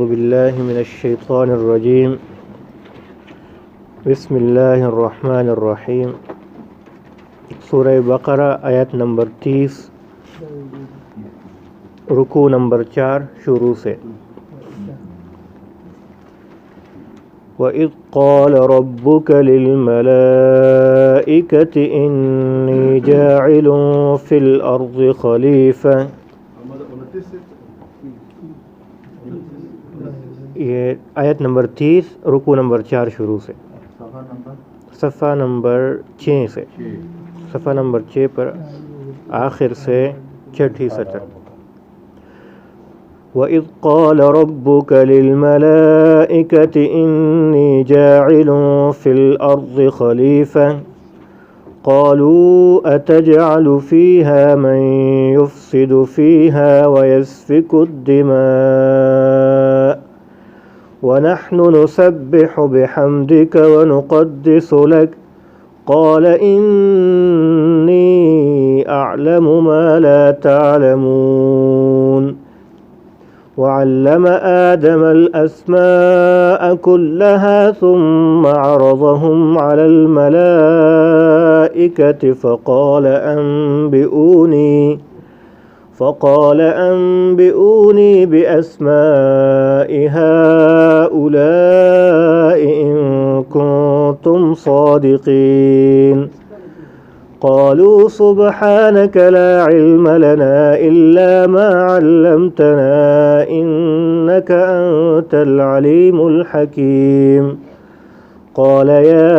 أعوذ بالله من الشيطان الرجيم بسم الله الرحمن الرحیم سورہ بقرہ آیت نمبر 30 رکوع نمبر 4 شروع سے. وَإِذْ قَالَ رَبُّكَ لِلْمَلَائِكَةِ إِنِّي جَاعِلٌ فِي الْأَرْضِ خَلِيفَةً. یہ آیت نمبر 30 رکوع نمبر 4 شروع سے، صفحہ نمبر 6 سے، صفحہ نمبر 6 پر آخر سے چھٹی سطر. وَإِذْ قَالَ رَبُّكَ لِلْمَلَائِكَةِ إِنِّي جَاعِلٌ فِي الْأَرْضِ خَلِيفَةً قَالُوا أَتَجْعَلُ فِيهَا مَن يُفْسِدُ فِيهَا وَيَسْفِكُ الدِّمَاءَ وَنَحْنُ نُسَبِّحُ بِحَمْدِكَ وَنُقَدِّسُ لَكَ قَالَ إِنِّي أَعْلَمُ مَا لَا تَعْلَمُونَ. وَعَلَّمَ آدَمَ الْأَسْمَاءَ كُلَّهَا ثُمَّ عَرَضَهُمْ عَلَى الْمَلَائِكَةِ فقال أنبئوني بأسماء هؤلاء إن كنتم صادقين. قالوا سبحانك لا علم لنا إلا ما علمتنا إنك أنت العليم الحكيم. قال يا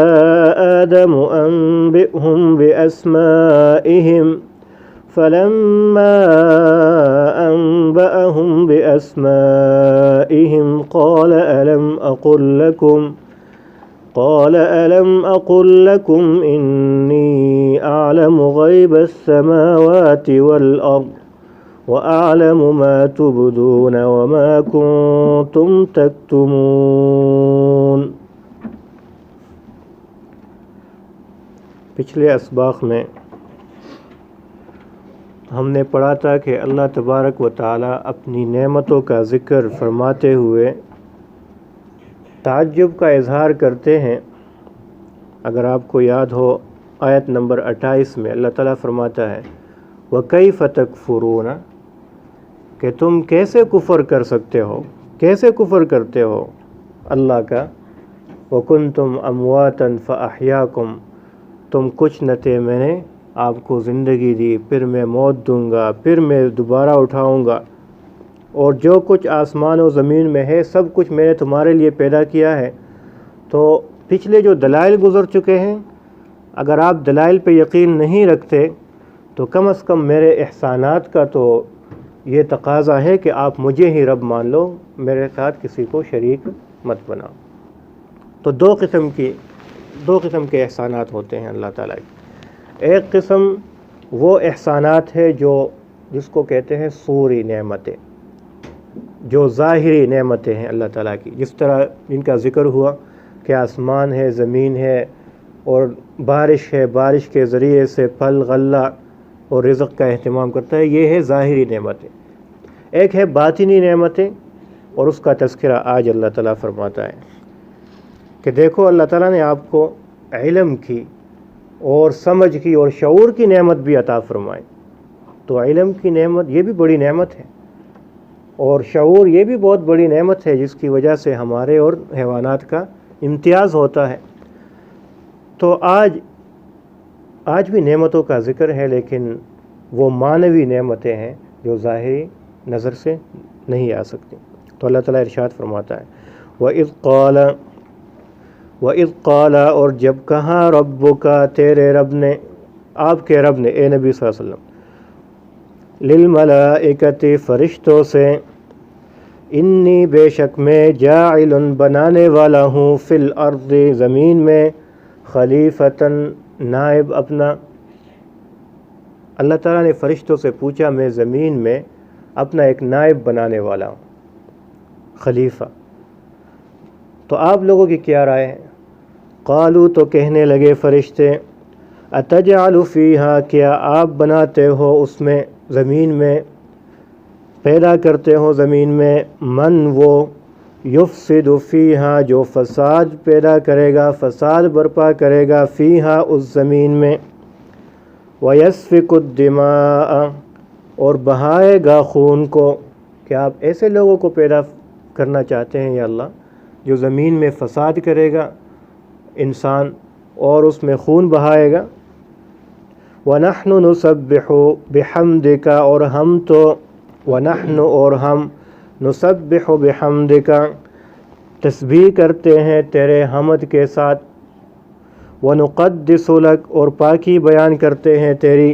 آدم أنبئهم بأسمائهم فلما أنبأهم بأسمائهم قال ألم أقل لكم إني أعلم غيب السماوات والأرض وأعلم ما تبدون وما كنتم تكتمون. پچھلے اسباق میں ہم نے پڑھا تھا کہ اللہ تبارک و تعالی اپنی نعمتوں کا ذکر فرماتے ہوئے تعجب کا اظہار کرتے ہیں. اگر آپ کو یاد ہو آیت نمبر 28 میں اللہ تعالیٰ فرماتا ہے وَكَيْفَ تَكْفُرُونَ، کہ تم کیسے کفر کر سکتے ہو، کیسے کفر کرتے ہو اللہ کا. وَكُنْتُمْ أَمْوَاتًا فَأَحْيَاكُمْ، تم کچھ نہ تھے، میں نے آپ کو زندگی دی، پھر میں موت دوں گا، پھر میں دوبارہ اٹھاؤں گا، اور جو کچھ آسمان و زمین میں ہے سب کچھ میں نے تمہارے لیے پیدا کیا ہے. تو پچھلے جو دلائل گزر چکے ہیں، اگر آپ دلائل پہ یقین نہیں رکھتے تو کم از کم میرے احسانات کا تو یہ تقاضا ہے کہ آپ مجھے ہی رب مان لو، میرے ساتھ کسی کو شریک مت بناؤ. تو دو قسم کے احسانات ہوتے ہیں اللہ تعالیٰ کی. ایک قسم وہ احسانات ہے جس کو کہتے ہیں صوری نعمتیں، جو ظاہری نعمتیں ہیں اللہ تعالیٰ کی، جس طرح جن کا ذکر ہوا کہ آسمان ہے، زمین ہے، اور بارش ہے، بارش کے ذریعے سے پھل غلہ اور رزق کا اہتمام کرتا ہے. یہ ہے ظاہری نعمتیں. ایک ہے باطنی نعمتیں، اور اس کا تذکرہ آج اللہ تعالیٰ فرماتا ہے کہ دیکھو اللہ تعالیٰ نے آپ کو علم کی اور سمجھ کی اور شعور کی نعمت بھی عطا فرمائی. تو علم کی نعمت یہ بھی بڑی نعمت ہے، اور شعور یہ بھی بہت بڑی نعمت ہے، جس کی وجہ سے ہمارے اور حیوانات کا امتیاز ہوتا ہے. تو آج بھی نعمتوں کا ذکر ہے، لیکن وہ معنوی نعمتیں ہیں جو ظاہری نظر سے نہیں آ سکتی. تو اللہ تعالیٰ ارشاد فرماتا ہے وَإِذْ قَالَ، اور جب کہا رَبُّكَ، تیرے رب نے، آپ کے رب نے اے نبی صلی اللہ علیہ وسلم، لِلْمَلَائِكَةِ فرشتوں سے، انی بے شک میں جاعل بنانے والا ہوں فی الارض زمین میں، خلیفتاً نائب اپنا. اللہ تعالیٰ نے فرشتوں سے پوچھا میں زمین میں اپنا ایک نائب بنانے والا ہوں، خلیفہ. تو آپ لوگوں کی کیا رائے ہے؟ قالو، تو کہنے لگے فرشتے، اتجعل فیہا، کیا آپ بناتے ہو اس میں، زمین میں پیدا کرتے ہو زمین میں، من وہ یفسد فیہا جو فساد پیدا کرے گا، فساد برپا کرے گا، فیہا اس زمین میں، ویسفک الدماء اور بہائے گا خون کو۔ کیا آپ ایسے لوگوں کو پیدا کرنا چاہتے ہیں یا اللہ جو زمین میں فساد کرے گا انسان اور اس میں خون بہائے گا؟ وَنَحْنُ نُسَبِّحُ بِحَمْدِكَ اور ہم تو وَنَحْنُ اور ہم نُسَبِّحُ بِحَمْدِكَ تسبیح کرتے ہیں تیرے حمد کے ساتھ، وَنُقَدِّسُ لَكَ اور پاکی بیان کرتے ہیں تیری۔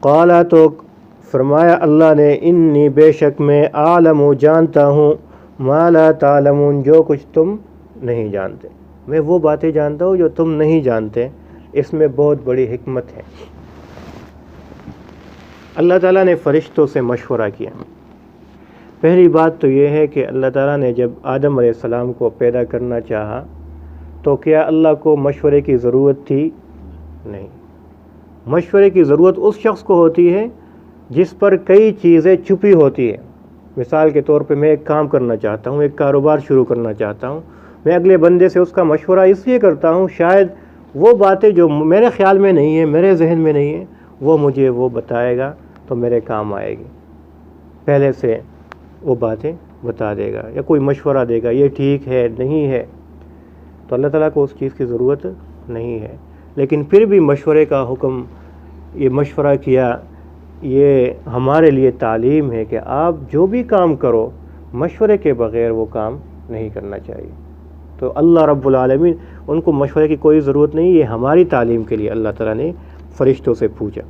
قَالَ تو فرمایا اللہ نے، انی بے شک میں عالم جانتا ہوں، ما لا تعلمون جو کچھ تم نہیں جانتے، میں وہ باتیں جانتا ہوں جو تم نہیں جانتے۔ اس میں بہت بڑی حکمت ہے۔ اللہ تعالیٰ نے فرشتوں سے مشورہ کیا۔ پہلی بات تو یہ ہے کہ اللہ تعالیٰ نے جب آدم علیہ السلام کو پیدا کرنا چاہا تو کیا اللہ کو مشورے کی ضرورت تھی؟ نہیں۔ مشورے کی ضرورت اس شخص کو ہوتی ہے جس پر کئی چیزیں چھپی ہوتی ہیں۔ مثال کے طور پہ میں ایک کام کرنا چاہتا ہوں، ایک کاروبار شروع کرنا چاہتا ہوں، میں اگلے بندے سے اس کا مشورہ اس لیے کرتا ہوں شاید وہ باتیں جو میرے خیال میں نہیں ہیں، میرے ذہن میں نہیں ہیں، وہ مجھے وہ بتائے گا تو میرے کام آئے گی، پہلے سے وہ باتیں بتا دے گا یا کوئی مشورہ دے گا یہ ٹھیک ہے نہیں ہے۔ تو اللہ تعالیٰ کو اس چیز کی ضرورت نہیں ہے، لیکن پھر بھی مشورے کا حکم، یہ مشورہ کیا، یہ ہمارے لیے تعلیم ہے کہ آپ جو بھی کام کرو مشورے کے بغیر وہ کام نہیں کرنا چاہیے۔ تو اللہ رب العالمین ان کو مشورے کی کوئی ضرورت نہیں، یہ ہماری تعلیم کے لیے اللہ تعالیٰ نے فرشتوں سے پوچھا۔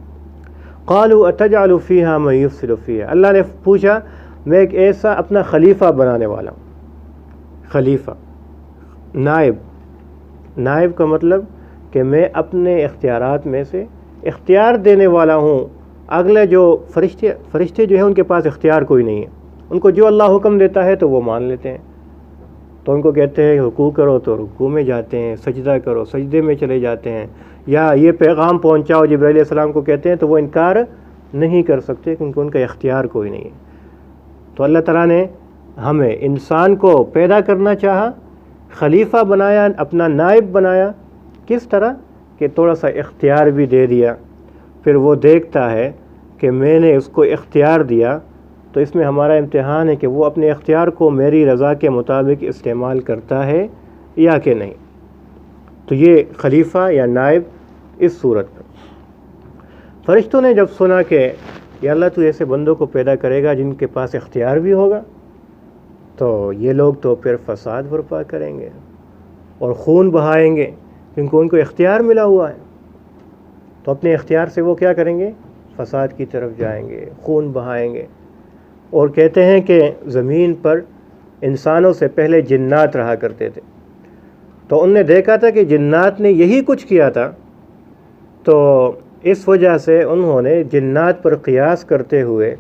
قالوا اتجعل فیہا من یفسد فیہا، اللہ نے پوچھا میں ایک ایسا اپنا خلیفہ بنانے والا ہوں۔ خلیفہ، نائب کا مطلب کہ میں اپنے اختیارات میں سے اختیار دینے والا ہوں۔ اگلے جو فرشتے جو ہیں ان کے پاس اختیار کوئی نہیں ہے، ان کو جو اللہ حکم دیتا ہے تو وہ مان لیتے ہیں۔ تو ان کو کہتے ہیں رکوع کرو تو رکوع میں جاتے ہیں، سجدہ کرو سجدے میں چلے جاتے ہیں، یا یہ پیغام پہنچاؤ جبرائیل علیہ السلام کو کہتے ہیں تو وہ انکار نہیں کر سکتے کیونکہ ان کا اختیار کوئی نہیں ہے۔ تو اللہ تعالیٰ نے ہمیں انسان کو پیدا کرنا چاہا، خلیفہ بنایا، اپنا نائب بنایا، کس طرح کہ تھوڑا سا اختیار بھی دے دیا، پھر وہ دیکھتا ہے کہ میں نے اس کو اختیار دیا تو اس میں ہمارا امتحان ہے کہ وہ اپنے اختیار کو میری رضا کے مطابق استعمال کرتا ہے یا کہ نہیں۔ تو یہ خلیفہ یا نائب اس صورت میں۔ فرشتوں نے جب سنا کہ یا اللہ تو ایسے بندوں کو پیدا کرے گا جن کے پاس اختیار بھی ہوگا، تو یہ لوگ تو پھر فساد برپا کریں گے اور خون بہائیں گے کیونکہ ان کو اختیار ملا ہوا ہے، تو اپنے اختیار سے وہ کیا کریں گے؟ فساد کی طرف جائیں گے، خون بہائیں گے۔ اور کہتے ہیں کہ زمین پر انسانوں سے پہلے جنات رہا کرتے تھے، تو ان نے دیکھا تھا کہ جنات نے یہی کچھ کیا تھا، تو اس وجہ سے انہوں نے جنات پر قیاس کرتے ہوئے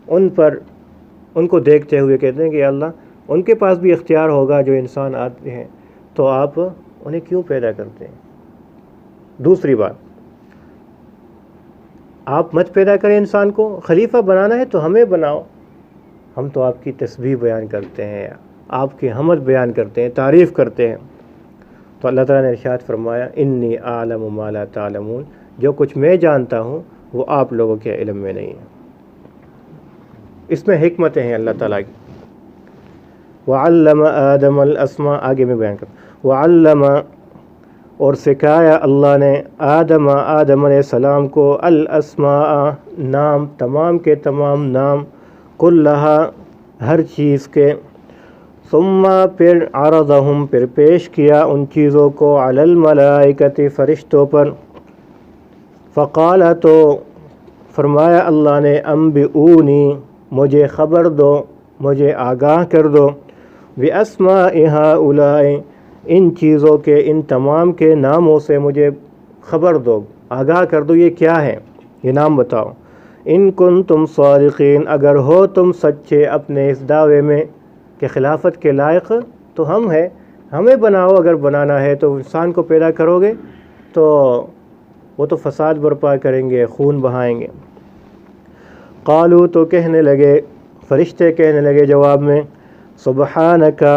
ان کو دیکھتے ہوئے کہتے ہیں کہ اللہ ان کے پاس بھی اختیار ہوگا جو انسان آتے ہیں، تو آپ انہیں کیوں پیدا کرتے ہیں؟ دوسری بات، آپ مت پیدا کریں انسان کو، خلیفہ بنانا ہے تو ہمیں بناؤ، ہم تو آپ کی تسبیح بیان کرتے ہیں، آپ کی حمد بیان کرتے ہیں، تعریف کرتے ہیں۔ تو اللہ تعالیٰ نے ارشاد فرمایا انی اعلم ما لا تعلمون، جو کچھ میں جانتا ہوں وہ آپ لوگوں کے علم میں نہیں ہے۔ اس میں حکمتیں ہیں اللہ تعالیٰ کی۔ وعلم آدم الاسماء، آگے میں بیان کرتا، وعلم اور سکھایا اللہ نے آدم علیہ السلام کو الاسماء نام، تمام کے تمام نام، کلہا ہر چیز کے، ثم پھر عرضہم پھر پیش کیا ان چیزوں کو علی الملائکۃ فرشتوں پر، فقال تو فرمایا اللہ نے انبئونی مجھے خبر دو، مجھے آگاہ کر دو، باسماء ہؤلاء ان چیزوں کے، ان تمام کے ناموں سے مجھے خبر دو، آگاہ کر دو یہ کیا ہے، یہ نام بتاؤ، ان کنتم صادقین اگر ہو تم سچے اپنے اس دعوے میں کہ خلافت کے لائق تو ہم ہیں، ہمیں بناؤ، اگر بنانا ہے تو انسان کو پیدا کرو گے تو وہ تو فساد برپا کریں گے، خون بہائیں گے۔ قالو تو کہنے لگے، فرشتے کہنے لگے جواب میں، سبحانکا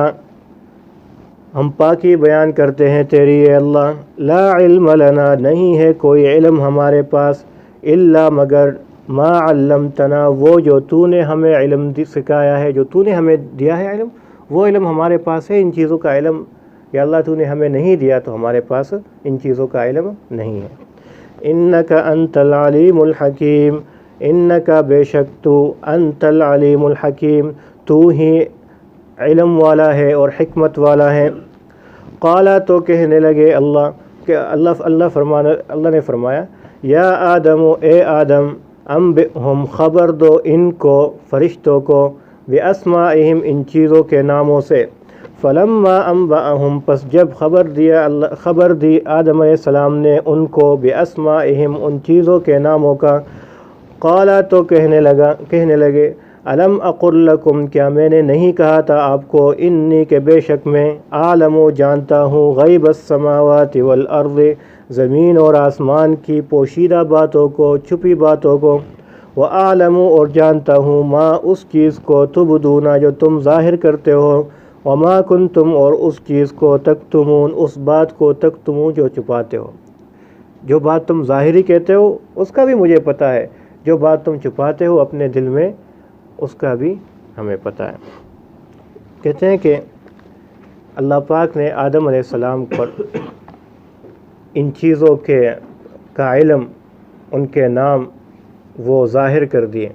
ہم پاکی بیان کرتے ہیں تیری اے اللہ، لا علم لنا نہیں ہے کوئی علم ہمارے پاس، الا مگر ما علمتنا وہ جو تو نے ہمیں علم سکھایا ہے، جو تو نے ہمیں دیا ہے علم، وہ علم ہمارے پاس ہے۔ ان چیزوں کا علم یا اللہ تو نے ہمیں نہیں دیا تو ہمارے پاس ان چیزوں کا علم نہیں ہے۔ انک انت العلیم الحکیم، انک بے شک تو، انت العلیم الحکیم تو ہی علم والا ہے اور حکمت والا ہے۔ قالا تو کہنے لگے اللہ نے فرمایا، یا آدم اے آدم، انبئہم خبر دو ان کو فرشتوں کو، باسمائہم ان چیزوں کے ناموں سے۔ فلما انبأہم پس جب خبر دی آدم علیہ السلام نے ان کو، باسمائہم ان چیزوں کے ناموں کا، قالا تو کہنے لگے، الم اقل لکم کیا میں نے نہیں کہا تھا آپ کو، انی کہ بے شک میں، عالم جانتا ہوں، غیب السماوات والارض زمین اور آسمان کی پوشیدہ باتوں کو، چھپی باتوں کو، وَأَعْلَمُ اور جانتا ہوں، ما اس چیز کو، تبدون جو تم ظاہر کرتے ہو، وما کنتم اور اس چیز کو، تکتمون اس بات کو، تکتمون جو چھپاتے ہو۔ جو بات تم ظاہری کہتے ہو اس کا بھی مجھے پتہ ہے، جو بات تم چھپاتے ہو اپنے دل میں اس کا بھی ہمیں پتہ ہے۔ کہتے ہیں کہ اللہ پاک نے آدم علیہ السلام پر ان چیزوں کا علم، ان کے نام وہ ظاہر کر دیے،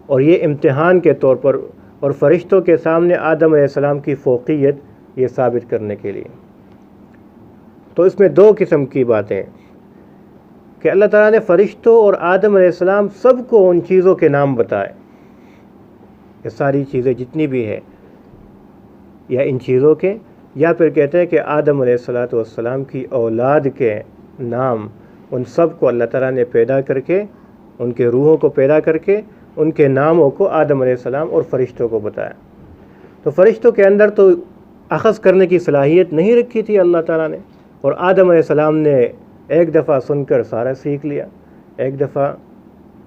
اور یہ امتحان کے طور پر اور فرشتوں کے سامنے آدم علیہ السلام کی فوقیت یہ ثابت کرنے کے لیے۔ تو اس میں دو قسم کی باتیں ہیں کہ اللہ تعالیٰ نے فرشتوں اور آدم علیہ السلام سب کو ان چیزوں کے نام بتائے، یہ ساری چیزیں جتنی بھی ہے، یا ان چیزوں کے، یا پھر کہتے ہیں کہ آدم علیہ السلام کی اولاد کے نام، ان سب کو اللہ تعالیٰ نے پیدا کر کے، ان کے روحوں کو پیدا کر کے، ان کے ناموں کو آدم علیہ السلام اور فرشتوں کو بتایا۔ تو فرشتوں کے اندر تو اخذ کرنے کی صلاحیت نہیں رکھی تھی اللہ تعالیٰ نے، اور آدم علیہ السلام نے ایک دفعہ سن کر سارا سیکھ لیا، ایک دفعہ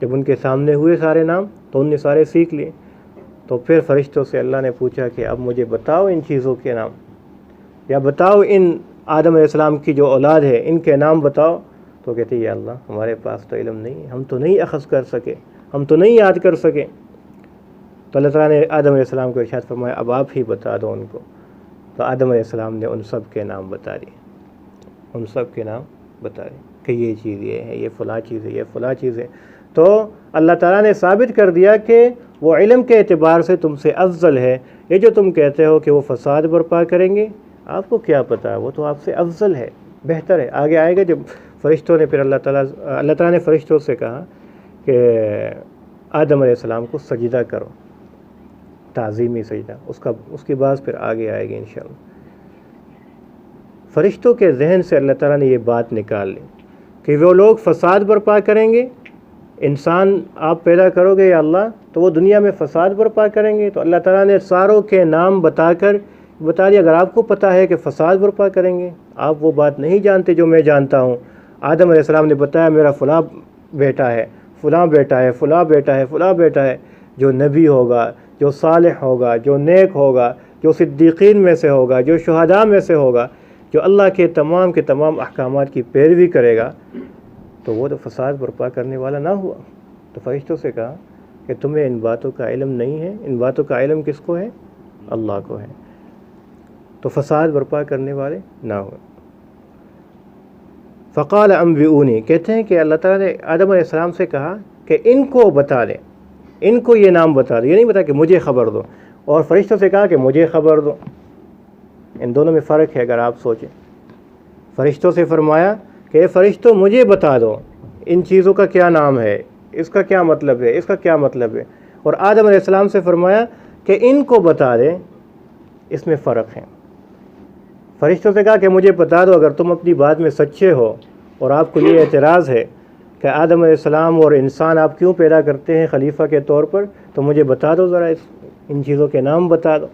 جب ان کے سامنے ہوئے سارے نام تو ان نے سارے سیکھ لیے۔ تو پھر فرشتوں سے اللہ نے پوچھا کہ اب مجھے بتاؤ ان چیزوں کے نام، یا بتاؤ ان آدم علیہ السلام کی جو اولاد ہے ان کے نام بتاؤ۔ تو کہتے ہیں یا اللہ ہمارے پاس تو علم نہیں ہے، ہم تو نہیں اخذ کر سکے، ہم تو نہیں یاد کر سکے۔ تو اللہ تعالیٰ نے آدم علیہ السلام کو ارشاد فرمایا اب آپ ہی بتا دو ان کو۔ تو آدم علیہ السلام نے ان سب کے نام بتا دیے، ان سب کے نام بتا دیے کہ یہ چیز یہ ہے، یہ فلاں چیز ہے، یہ فلاں چیز ہے۔ تو اللہ تعالیٰ نے ثابت کر دیا کہ وہ علم کے اعتبار سے تم سے افضل ہے۔ یہ جو تم کہتے ہو کہ وہ فساد برپا کریں گے، آپ کو کیا پتہ ہے، وہ تو آپ سے افضل ہے، بہتر ہے۔ آگے آئے گا جب فرشتوں نے پھر اللہ تعالیٰ نے فرشتوں سے کہا کہ آدم علیہ السلام کو سجدہ کرو، تعظیمی سجدہ، اس کی بات پھر آگے آئے گی انشاءاللہ۔ فرشتوں کے ذہن سے اللہ تعالیٰ نے یہ بات نکال لی کہ وہ لوگ فساد برپا کریں گے، انسان آپ پیدا کرو گے یا اللہ تو وہ دنیا میں فساد برپا کریں گے۔ تو اللہ تعالیٰ نے ساروں کے نام بتا دیا اگر آپ کو پتہ ہے کہ فساد برپا کریں گے، آپ وہ بات نہیں جانتے جو میں جانتا ہوں۔ آدم علیہ السلام نے بتایا میرا فلاں بیٹا ہے، فلاں بیٹا ہے، فلاں بیٹا ہے، فلاں بیٹا ہے، جو نبی ہوگا، جو صالح ہوگا، جو نیک ہوگا، جو صدیقین میں سے ہوگا، جو شہداء میں سے ہوگا، جو اللہ کے تمام احکامات کی پیروی کرے گا، تو وہ تو فساد برپا کرنے والا نہ ہوا۔ تو فرشتوں سے کہا کہ تمہیں ان باتوں کا علم نہیں ہے، ان باتوں کا علم کس کو ہے؟ اللہ کو ہے، تو فساد برپا کرنے والے نہ ہوئے۔ فقال انبئونی، کہتے ہیں کہ اللہ تعالیٰ نے آدم علیہ السلام سے کہا کہ ان کو بتا دیں، ان کو یہ نام بتا دیں، یہ نہیں بتا کہ مجھے خبر دو، اور فرشتوں سے کہا کہ مجھے خبر دو۔ ان دونوں میں فرق ہے اگر آپ سوچیں۔ فرشتوں سے فرمایا کہ فرشتوں مجھے بتا دو ان چیزوں کا کیا نام ہے، اس کا کیا مطلب ہے، اس کا کیا مطلب ہے، اور آدم علیہ السلام سے فرمایا کہ ان کو بتا دیں، اس میں فرق ہے۔ فرشتوں سے کہا کہ مجھے بتا دو اگر تم اپنی بات میں سچے ہو اور آپ کو یہ اعتراض ہے کہ آدم علیہ السلام اور انسان آپ کیوں پیدا کرتے ہیں خلیفہ کے طور پر، تو مجھے بتا دو ذرا ان چیزوں کے نام بتا دو۔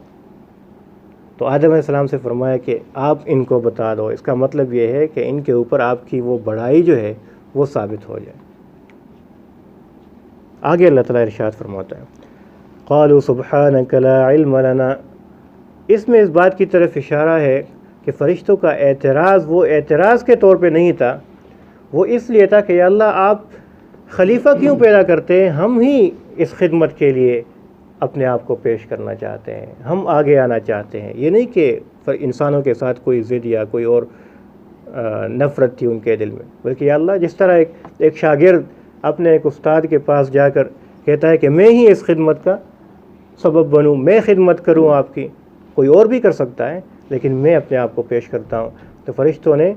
تو آدم علیہ السلام سے فرمایا کہ آپ ان کو بتا دو، اس کا مطلب یہ ہے کہ ان کے اوپر آپ کی وہ بڑائی جو ہے وہ ثابت ہو جائے۔ آگے اللہ تعالیٰ ارشاد فرماتا ہے قالوا سبحانك لا علم لنا، اس میں اس بات کی طرف اشارہ ہے کہ فرشتوں کا اعتراض وہ اعتراض کے طور پہ نہیں تھا، وہ اس لیے تھا کہ یا اللہ آپ خلیفہ کیوں پیدا کرتے ہیں، ہم ہی اس خدمت کے لیے اپنے آپ کو پیش کرنا چاہتے ہیں، ہم آگے آنا چاہتے ہیں۔ یہ نہیں کہ انسانوں کے ساتھ کوئی ضد یا کوئی اور نفرت تھی ان کے دل میں، بلکہ یا اللہ جس طرح ایک شاگرد اپنے ایک استاد کے پاس جا کر کہتا ہے کہ میں ہی اس خدمت کا سبب بنوں، میں خدمت کروں آپ کی، کوئی اور بھی کر سکتا ہے لیکن میں اپنے آپ کو پیش کرتا ہوں، تو فرشتوں نے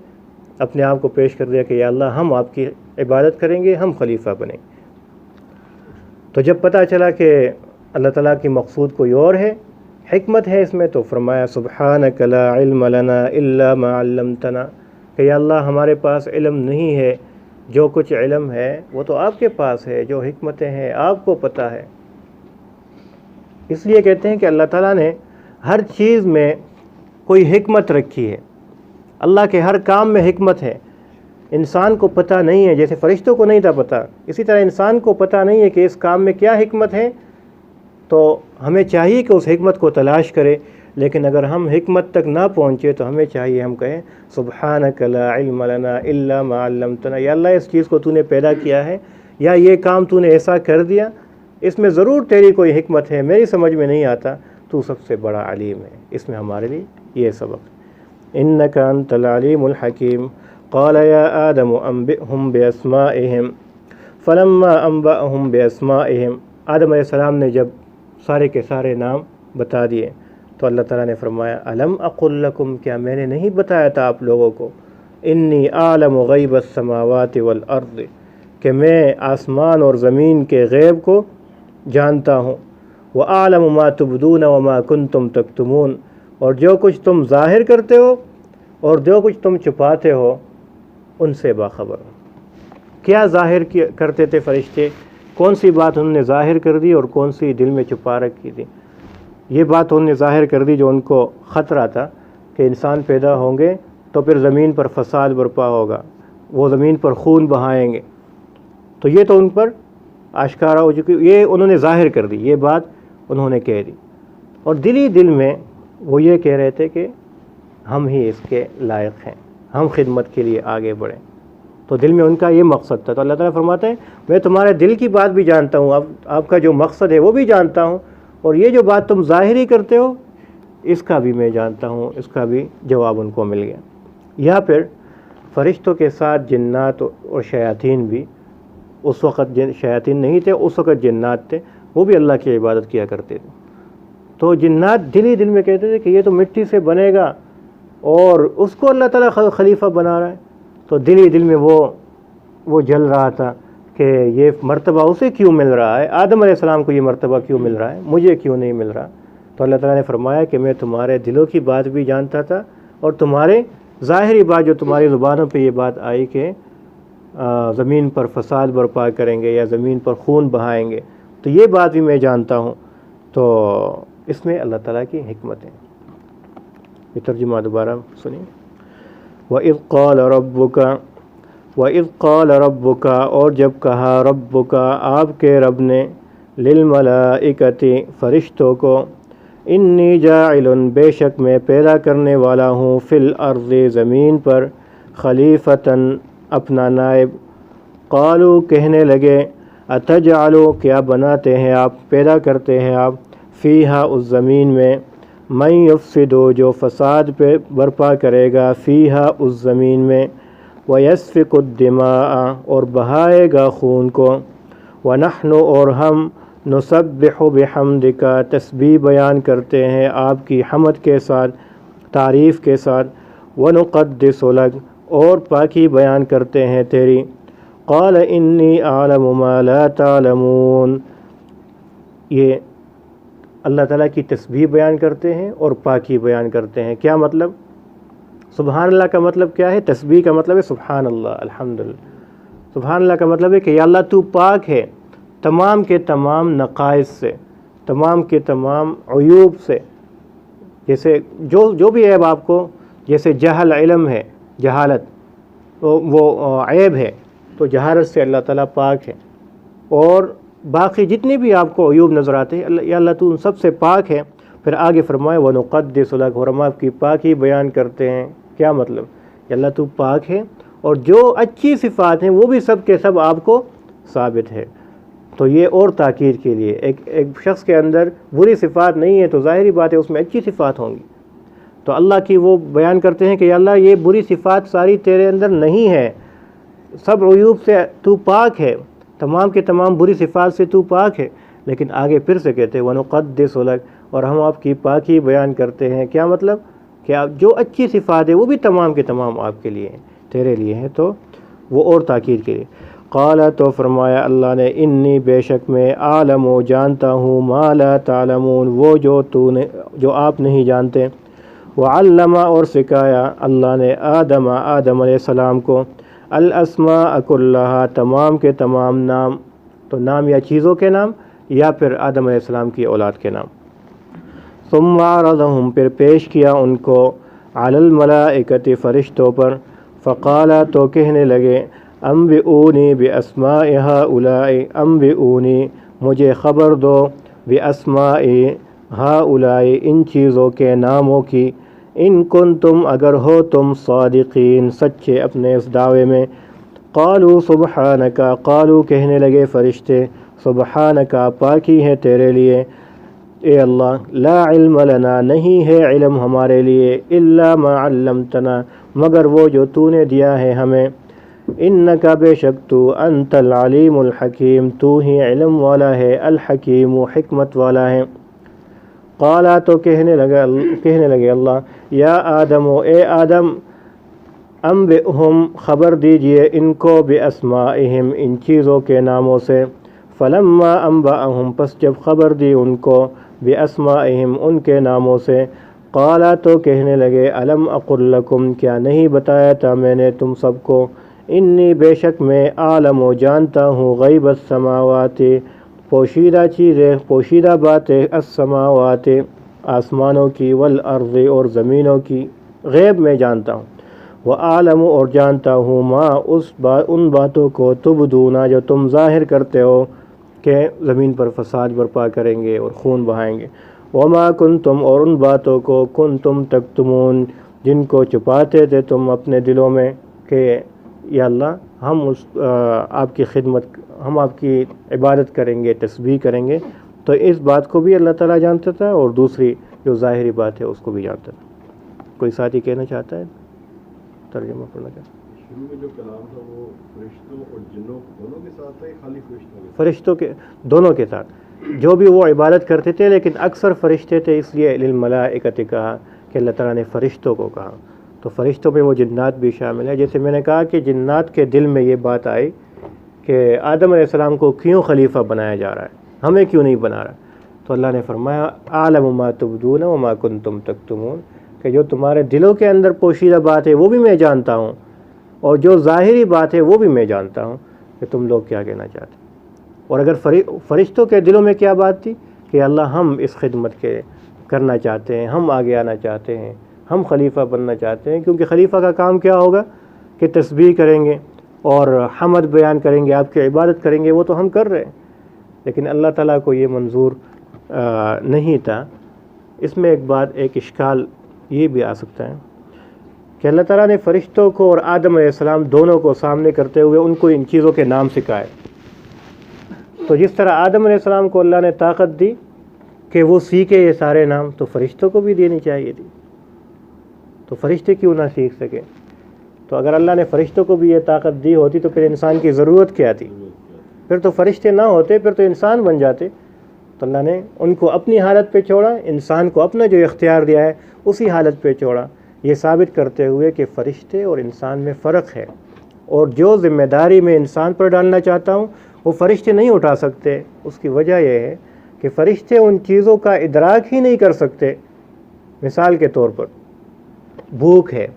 اپنے آپ کو پیش کر دیا کہ یا اللہ ہم آپ کی عبادت کریں گے، ہم خلیفہ بنیں۔ تو جب پتہ چلا کہ اللہ تعالیٰ کی مقصود کوئی اور ہے، حکمت ہے اس میں، تو فرمایا سبحانک لا علم لنا الا ما علمتنا، کہ یا اللہ ہمارے پاس علم نہیں ہے، جو کچھ علم ہے وہ تو آپ کے پاس ہے، جو حکمتیں ہیں آپ کو پتہ ہے۔ اس لیے کہتے ہیں کہ اللہ تعالیٰ نے ہر چیز میں کوئی حکمت رکھی ہے، اللہ کے ہر کام میں حکمت ہے، انسان کو پتہ نہیں ہے، جیسے فرشتوں کو نہیں تھا پتہ، اسی طرح انسان کو پتہ نہیں ہے کہ اس کام میں کیا حکمت ہے، تو ہمیں چاہیے کہ اس حکمت کو تلاش کرے، لیکن اگر ہم حکمت تک نہ پہنچے تو ہمیں چاہیے ہم کہیں سبحانک لا علم لنا الا ما علمتنا، یا اللہ اس چیز کو تو نے پیدا کیا ہے یا یہ کام تو نے ایسا کر دیا، اس میں ضرور تیری کوئی حکمت ہے، میری سمجھ میں نہیں آتا، تو سب سے بڑا علیم ہے۔ اس میں ہمارے لیے یہ سبق، انک انت العلیم الحکیم۔ قال یا آدم انبئہم باسمائہم فلما انبأہم باسمائہم، آدم علیہ السلام نے جب سارے کے سارے نام بتا دیے تو اللہ تعالیٰ نے فرمایا الم اقل لکم، کیا میں نے نہیں بتایا تھا آپ لوگوں کو، انی اعلم غیب السماوات والارض، کہ میں آسمان اور زمین کے غیب کو جانتا ہوں، وَأَعْلَمُ مَا تُبْدُونَ وَمَا كُنْتُمْ تَكْتُمُونَ، اور جو کچھ تم ظاہر کرتے ہو اور جو کچھ تم چھپاتے ہو ان سے باخبر ہوں۔ کیا ظاہر کرتے تھے فرشتے، کون سی بات انہوں نے ظاہر کر دی اور کون سی دل میں چھپا رکھی تھی؟ یہ بات انہوں نے ظاہر کر دی جو ان کو خطرہ تھا کہ انسان پیدا ہوں گے تو پھر زمین پر فساد برپا ہوگا، وہ زمین پر خون بہائیں گے، تو یہ تو ان پر آشکارا ہو چکی، یہ انہوں نے ظاہر کر دی، یہ بات انہوں نے کہہ دی، اور دل میں وہ یہ کہہ رہے تھے کہ ہم ہی اس کے لائق ہیں، ہم خدمت کے لیے آگے بڑھیں، تو دل میں ان کا یہ مقصد تھا۔ تو اللہ تعالیٰ فرماتے ہیں میں تمہارے دل کی بات بھی جانتا ہوں، آپ کا جو مقصد ہے وہ بھی جانتا ہوں، اور یہ جو بات تم ظاہری کرتے ہو اس کا بھی میں جانتا ہوں، اس کا بھی جواب ان کو مل گیا۔ یا پھر فرشتوں کے ساتھ جنات اور شیاطین بھی، اس وقت شیاطین نہیں تھے، اس وقت جنات تھے، وہ بھی اللہ کی عبادت کیا کرتے تھے، تو جنات دل ہی دل میں کہتے تھے کہ یہ تو مٹی سے بنے گا اور اس کو اللہ تعالیٰ خلیفہ بنا رہا ہے، تو دل ہی دل میں وہ جل رہا تھا کہ یہ مرتبہ اسے کیوں مل رہا ہے، آدم علیہ السلام کو یہ مرتبہ کیوں مل رہا ہے، مجھے کیوں نہیں مل رہا؟ تو اللہ تعالیٰ نے فرمایا کہ میں تمہارے دلوں کی بات بھی جانتا تھا، اور تمہارے ظاہری بات جو تمہاری زبانوں پہ یہ بات آئی کہ زمین پر فساد برپا کریں گے یا زمین پر خون بہائیں گے، تو یہ بات بھی میں جانتا ہوں۔ تو اس میں اللہ تعالیٰ کی حکمت ہے۔ یہ ترجمہ دوبارہ سنیں۔ وَإِذْ قَالَ رَبُّكَ، اور جب کہا ربک، آپ کے رب نے، للملائکۃ، فرشتوں کو، انی جاعل، بے شک میں پیدا کرنے والا ہوں، فی الارض، زمین پر، خلیفتاً، اپنا نائب۔ قالوا، کہنے لگے، اتجعلوا، کیا بناتے ہیں آپ، پیدا کرتے ہیں آپ، فیہا، اس زمین میں، من یفسد، جو فساد پہ برپا کرے گا، فیہا، اس زمین میں، ویسفک الدماء، اور بہائے گا خون کو، ونحن، اور ہم، نسبح بحمدک، تسبیح بیان کرتے ہیں آپ کی حمد کے ساتھ، تعریف کے ساتھ، ونقدس لک، اور پاکی بیان کرتے ہیں تیری۔ قال انی اعلم ما لا تعلمون، یہ اللہ تعالیٰ کی تسبیح بیان کرتے ہیں اور پاکی بیان کرتے ہیں۔ کیا مطلب؟ سبحان اللہ کا مطلب کیا ہے؟ تسبیح کا مطلب ہے سبحان اللہ، الحمدللہ۔ سبحان اللہ کا مطلب ہے کہ یا اللہ تو پاک ہے تمام کے تمام نقائص سے، تمام کے تمام عیوب سے، جیسے جو بھی عیب آپ کو، جیسے جہل علم ہے، جہالت وہ عیب ہے، تو جہالت سے اللہ تعالیٰ پاک ہے، اور باقی جتنے بھی آپ کو عیوب نظر آتے ہیں یا اللہ تو ان سب سے پاک ہے۔ پھر آگے فرمائے وَنُقَدِّسُ لَكَ، اور ہم آپ کی پاکی بیان کرتے ہیں۔ کیا مطلب؟ کہ اللہ تو پاک ہے اور جو اچھی صفات ہیں وہ بھی سب کے سب آپ کو ثابت ہے۔ تو یہ اور تاکید کے لیے ایک شخص کے اندر بری صفات نہیں ہے تو ظاہری بات ہے اس میں اچھی صفات ہوں گی، تو اللہ کی وہ بیان کرتے ہیں کہ یا اللہ یہ بری صفات ساری تیرے اندر نہیں ہے، سب عیوب سے تو پاک ہے، تمام کے تمام بری صفات سے تو پاک ہے۔ لیکن آگے پھر سے کہتے ہیں وَنُقَدِّسُ لَكَ، اور ہم آپ کی پاکی بیان کرتے ہیں۔ کیا مطلب؟ کہ آپ جو اچھی صفات ہے وہ بھی تمام کے تمام آپ کے لیے ہیں، تیرے لیے ہیں، تو وہ اور تاکید کے لیے۔ قال، تو فرمایا اللہ نے انی، بے شک میں، عالم، جانتا ہوں، ما لا تعلمون، وہ جو آپ نہیں جانتے۔ وعلم، اور سکھایا اللہ نے آدم علیہ السلام کو الاسماء کلھا، تمام کے تمام نام، تو نام یا چیزوں کے نام یا پھر آدم علیہ السلام کی اولاد کے نام۔ ثم عرضهم، پھر پیش کیا ان کو، علی الملائکۃ، فرشتوں پر، فقال، تو کہنے لگے، انبئونی باسماء ہؤلاء، انبئونی، مجھے خبر دو، باسماء ہؤلاء، ان چیزوں کے ناموں کی، ان کنتم، اگر ہو تم، صادقین، سچے اپنے اس دعوے میں۔ قالوا سبحانک، قالوا، کہنے لگے فرشتے، سبحانک، پاکی ہے تیرے لیے، اے اللہ، لا علم لنا، نہیں ہے علم ہمارے لیے، الا ما علمتنا، مگر وہ جو تو نے دیا ہے ہمیں، انک، بے شک تو، انت العلیم الحکیم، تو ہی علم والا ہے، الحکیم، حکمت والا ہے۔ قالا، تو کہنے لگے اللہ، یا آدم، اے آدم، انبئہم، خبر دیجئے ان کو، باسمائہم، ان چیزوں کے ناموں سے۔ فلما انبأہم، پس جب خبر دی ان کو، باسمائہم، ان کے ناموں سے، قالا، تو کہنے لگے، الم اقل لکم، کیا نہیں بتایا تھا میں نے تم سب کو، انی، بے شک میں، عالم، جانتا ہوں، غیب السماوات، پوشیدہ چیزیں، پوشیدہ باتیں، السماوات، آسمانوں کی، والارض، اور زمینوں کی، غیب میں جانتا ہوں، وعالم، اور جانتا ہوں، ما، ان باتوں کو، تبدون، جو تم ظاہر کرتے ہو کہ زمین پر فساد برپا کریں گے اور خون بہائیں گے، وما کنتم، اور ان باتوں کو، کنتم تکتمون، جن کو چھپاتے تھے تم اپنے دلوں میں، کہ یا اللہ ہم آپ کی خدمت، ہم آپ کی عبادت کریں گے، تسبیح کریں گے، تو اس بات کو بھی اللہ تعالیٰ جانتا تھا اور دوسری جو ظاہری بات ہے اس کو بھی جانتا تھا۔ کوئی ساتھی کہنا چاہتا ہے؟ ترجمہ پڑھنا چاہتا ہے؟ شروع میں جو کلام تھا وہ فرشتوں اور جنوں دونوں کے ساتھ تھا یا خالی فرشتوں کے؟ فرشتوں کے، دونوں کے ساتھ، جو بھی وہ عبادت کرتے تھے، لیکن اکثر فرشتے تھے، اس لیے للملائکۃ کہا کہ اللہ تعالیٰ نے فرشتوں کو کہا، تو فرشتوں میں وہ جنات بھی شامل ہے۔ جیسے میں نے کہا کہ جنات کے دل میں یہ بات آئی کہ آدم علیہ السلام کو کیوں خلیفہ بنایا جا رہا ہے، ہمیں کیوں نہیں بنا رہا، تو اللہ نے فرمایا اعلم ما تبدون وما کنتم تکتمون، کہ جو تمہارے دلوں کے اندر پوشیدہ بات ہے وہ بھی میں جانتا ہوں، اور جو ظاہری بات ہے وہ بھی میں جانتا ہوں کہ تم لوگ کیا کہنا چاہتے۔ اور اگر فرشتوں کے دلوں میں کیا بات تھی کہ اللہ ہم اس خدمت کے کرنا چاہتے ہیں، ہم آگے آنا چاہتے ہیں، ہم خلیفہ بننا چاہتے ہیں، کیونکہ خلیفہ کا کام کیا ہوگا کہ تسبیح کریں گے اور حمد بیان کریں گے، آپ کی عبادت کریں گے، وہ تو ہم کر رہے ہیں، لیکن اللہ تعالیٰ کو یہ منظور نہیں تھا۔ اس میں ایک بات، ایک اشکال یہ بھی آ سکتا ہے کہ اللہ تعالیٰ نے فرشتوں کو اور آدم علیہ السلام دونوں کو سامنے کرتے ہوئے ان کو ان چیزوں کے نام سکھائے، تو جس طرح آدم علیہ السلام کو اللہ نے طاقت دی کہ وہ سیکھے یہ سارے نام، تو فرشتوں کو بھی دینی چاہیے تھی، تو فرشتے کیوں نہ سیکھ سکے؟ تو اگر اللہ نے فرشتوں کو بھی یہ طاقت دی ہوتی تو پھر انسان کی ضرورت کیا تھی؟ پھر تو فرشتے نہ ہوتے، پھر تو انسان بن جاتے۔ تو اللہ نے ان کو اپنی حالت پہ چھوڑا، انسان کو اپنا جو اختیار دیا ہے اسی حالت پہ چھوڑا، یہ ثابت کرتے ہوئے کہ فرشتے اور انسان میں فرق ہے، اور جو ذمہ داری میں انسان پر ڈالنا چاہتا ہوں وہ فرشتے نہیں اٹھا سکتے۔ اس کی وجہ یہ ہے کہ فرشتے ان چیزوں کا ادراک ہی نہیں کر سکتے۔ مثال کے طور پر بھوک ہے،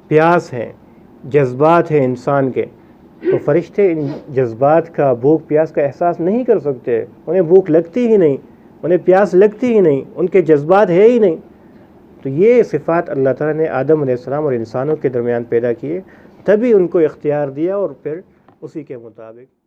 پیاس ہے، جذبات ہیں انسان کے، تو فرشتے ان جذبات کا، بھوک پیاس کا احساس نہیں کر سکتے، انہیں بھوک لگتی ہی نہیں، انہیں پیاس لگتی ہی نہیں، ان کے جذبات ہے ہی نہیں۔ تو یہ صفات اللہ تعالیٰ نے آدم علیہ السلام اور انسانوں کے درمیان پیدا کیے، تبھی ان کو اختیار دیا اور پھر اسی کے مطابق